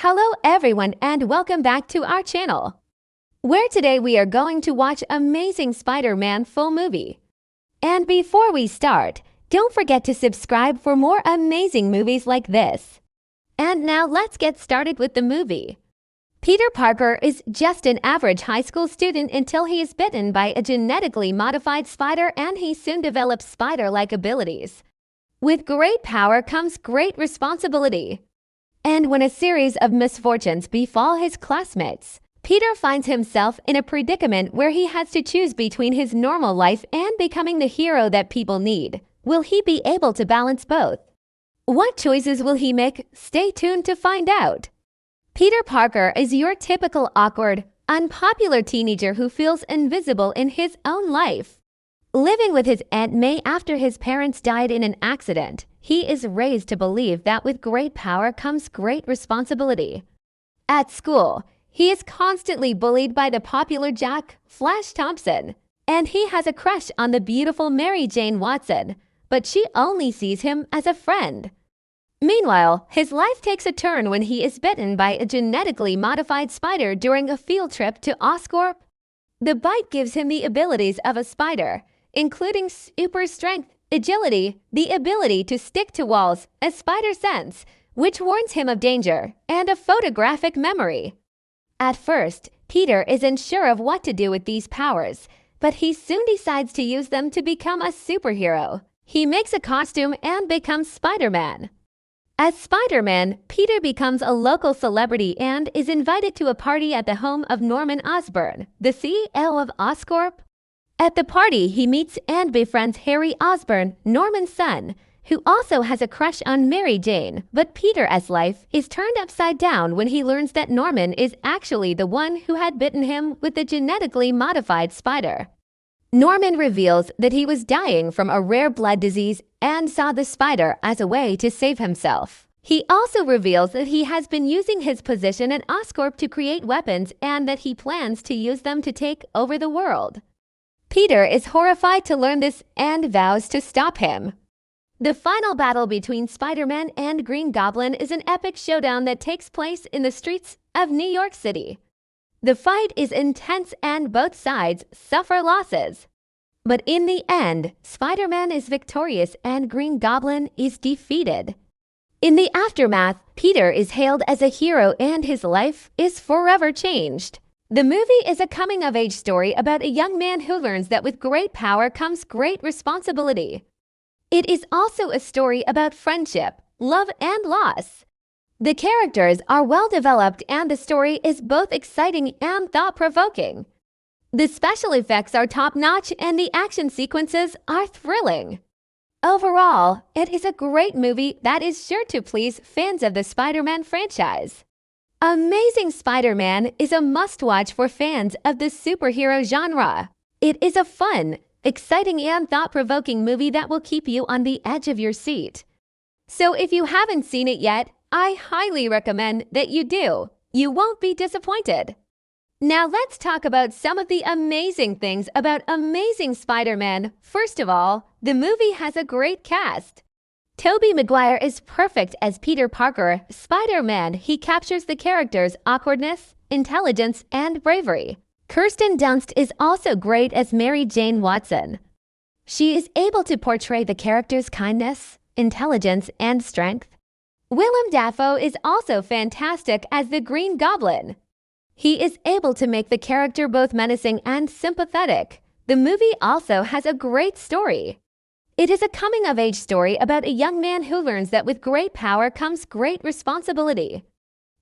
Hello everyone and welcome back to our channel, where today we are going to watch Amazing Spider-Man full movie. And before we start, don't forget to subscribe for more amazing movies like this. And now let's get started with the movie. Peter Parker is just an average high school student until he is bitten by a genetically modified spider, and he soon develops spider-like abilities. With great power comes great responsibility. And when a series of misfortunes befall his classmates, Peter finds himself in a predicament where he has to choose between his normal life and becoming the hero that people need. Will he be able to balance both? What choices will he make? Stay tuned to find out. Peter Parker is your typical awkward, unpopular teenager who feels invisible in his own life. Living with his Aunt May after his parents died in an accident, he is raised to believe that with great power comes great responsibility. At school, he is constantly bullied by the popular Jack, Flash Thompson, and he has a crush on the beautiful Mary Jane Watson, but she only sees him as a friend. Meanwhile, his life takes a turn when he is bitten by a genetically modified spider during a field trip to Oscorp. The bite gives him the abilities of a spider, including super strength, agility, the ability to stick to walls, a spider sense, which warns him of danger, and a photographic memory. At first, Peter isn't sure of what to do with these powers, but he soon decides to use them to become a superhero. He makes a costume and becomes Spider-Man. As Spider-Man, Peter becomes a local celebrity and is invited to a party at the home of Norman Osborn, the CEO of Oscorp. At the party, he meets and befriends Harry Osborn, Norman's son, who also has a crush on Mary Jane, but Peter's life is turned upside down when he learns that Norman is actually the one who had bitten him with the genetically modified spider. Norman reveals that he was dying from a rare blood disease and saw the spider as a way to save himself. He also reveals that he has been using his position at Oscorp to create weapons and that he plans to use them to take over the world. Peter is horrified to learn this and vows to stop him. The final battle between Spider-Man and Green Goblin is an epic showdown that takes place in the streets of New York City. The fight is intense and both sides suffer losses. But in the end, Spider-Man is victorious and Green Goblin is defeated. In the aftermath, Peter is hailed as a hero and his life is forever changed. The movie is a coming-of-age story about a young man who learns that with great power comes great responsibility. It is also a story about friendship, love, and loss. The characters are well developed and the story is both exciting and thought-provoking. The special effects are top-notch and the action sequences are thrilling. Overall, it is a great movie that is sure to please fans of the Spider-Man franchise. Amazing Spider-Man is a must-watch for fans of the superhero genre. It is a fun, exciting, and thought-provoking movie that will keep you on the edge of your seat. So if you haven't seen it yet, I highly recommend that you do. You won't be disappointed. Now let's talk about some of the amazing things about Amazing Spider-Man. First of all, the movie has a great cast. Tobey Maguire is perfect as Peter Parker, Spider-Man. He captures the character's awkwardness, intelligence, and bravery. Kirsten Dunst is also great as Mary Jane Watson. She is able to portray the character's kindness, intelligence, and strength. Willem Dafoe is also fantastic as the Green Goblin. He is able to make the character both menacing and sympathetic. The movie also has a great story. It is a coming-of-age story about a young man who learns that with great power comes great responsibility.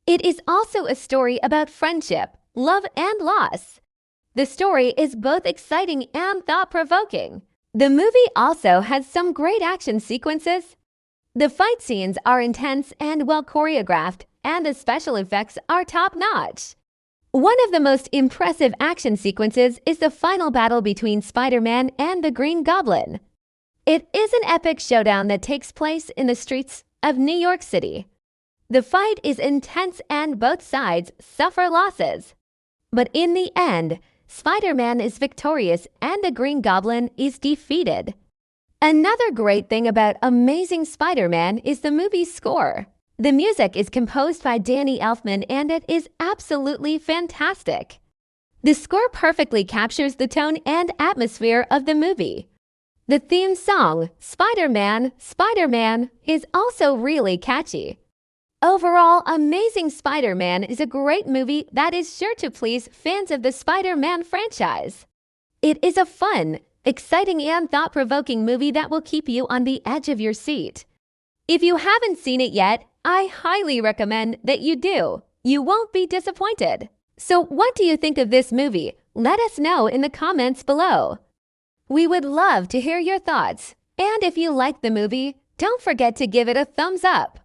It is also a story about friendship, love, and loss. The story is both exciting and thought-provoking. The movie also has some great action sequences. The fight scenes are intense and well choreographed, and the special effects are top-notch. One of the most impressive action sequences is the final battle between Spider-Man and the Green Goblin. It is an epic showdown that takes place in the streets of New York City. The fight is intense and both sides suffer losses. But in the end, Spider-Man is victorious and the Green Goblin is defeated. Another great thing about Amazing Spider-Man is the movie's score. The music is composed by Danny Elfman and it is absolutely fantastic. The score perfectly captures the tone and atmosphere of the movie. The theme song, Spider-Man, Spider-Man, is also really catchy. Overall, Amazing Spider-Man is a great movie that is sure to please fans of the Spider-Man franchise. It is a fun, exciting and thought-provoking movie that will keep you on the edge of your seat. If you haven't seen it yet, I highly recommend that you do. You won't be disappointed. So what do you think of this movie? Let us know in the comments below. We would love to hear your thoughts. And if you like the movie, don't forget to give it a thumbs up.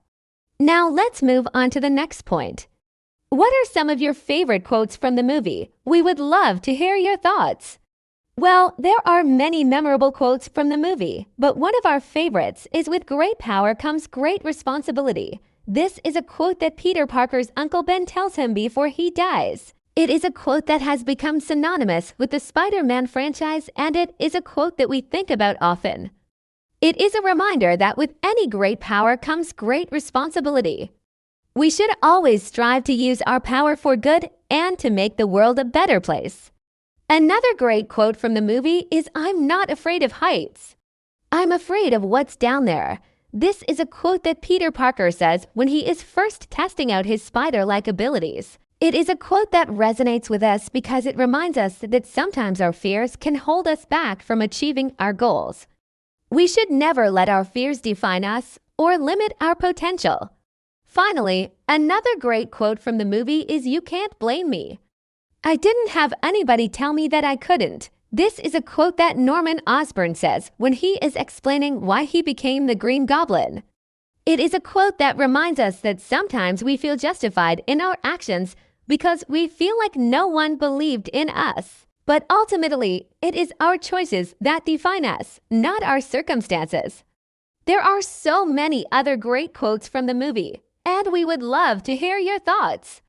Now let's move on to the next point. What are some of your favorite quotes from the movie? We would love to hear your thoughts. Well, there are many memorable quotes from the movie, but one of our favorites is "With great power comes great responsibility." This is a quote that Peter Parker's Uncle Ben tells him before he dies. It is a quote that has become synonymous with the Spider-Man franchise, and it is a quote that we think about often. It is a reminder that with any great power comes great responsibility. We should always strive to use our power for good and to make the world a better place. Another great quote from the movie is "I'm not afraid of heights. I'm afraid of what's down there." This is a quote that Peter Parker says when he is first testing out his spider-like abilities. It is a quote that resonates with us because it reminds us that sometimes our fears can hold us back from achieving our goals. We should never let our fears define us or limit our potential. Finally, another great quote from the movie is "You can't blame me. I didn't have anybody tell me that I couldn't." This is a quote that Norman Osborn says when he is explaining why he became the Green Goblin. It is a quote that reminds us that sometimes we feel justified in our actions because we feel like no one believed in us. But ultimately, it is our choices that define us, not our circumstances. There are so many other great quotes from the movie, and we would love to hear your thoughts.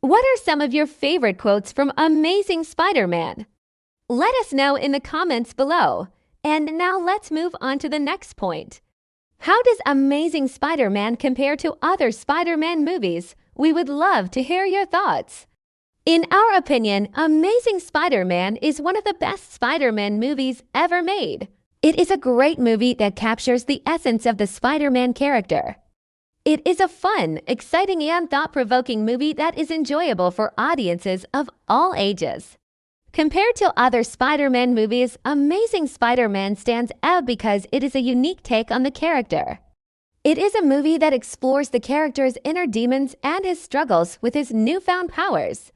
What are some of your favorite quotes from Amazing Spider-Man? Let us know in the comments below. And now let's move on to the next point. How does Amazing Spider-Man compare to other Spider-Man movies? We would love to hear your thoughts. In our opinion, Amazing Spider-Man is one of the best Spider-Man movies ever made. It is a great movie that captures the essence of the Spider-Man character. It is a fun, exciting, and thought-provoking movie that is enjoyable for audiences of all ages. Compared to other Spider-Man movies, Amazing Spider-Man stands out because it is a unique take on the character. It is a movie that explores the character's inner demons and his struggles with his newfound powers.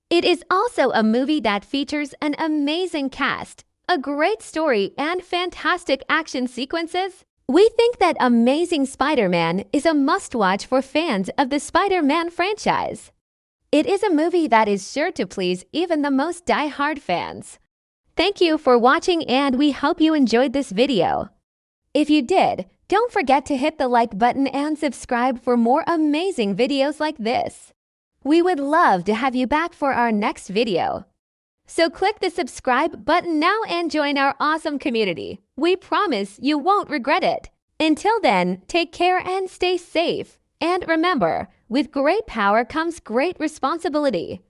It is also a movie that features an amazing cast, a great story, and fantastic action sequences. We think that Amazing Spider-Man is a must-watch for fans of the Spider-Man franchise. It is a movie that is sure to please even the most die-hard fans. Thank you for watching, and we hope you enjoyed this video. If you did, don't forget to hit the like button and subscribe for more amazing videos like this. We would love to have you back for our next video. So click the subscribe button now and join our awesome community. We promise you won't regret it. Until then, take care and stay safe. And remember, with great power comes great responsibility.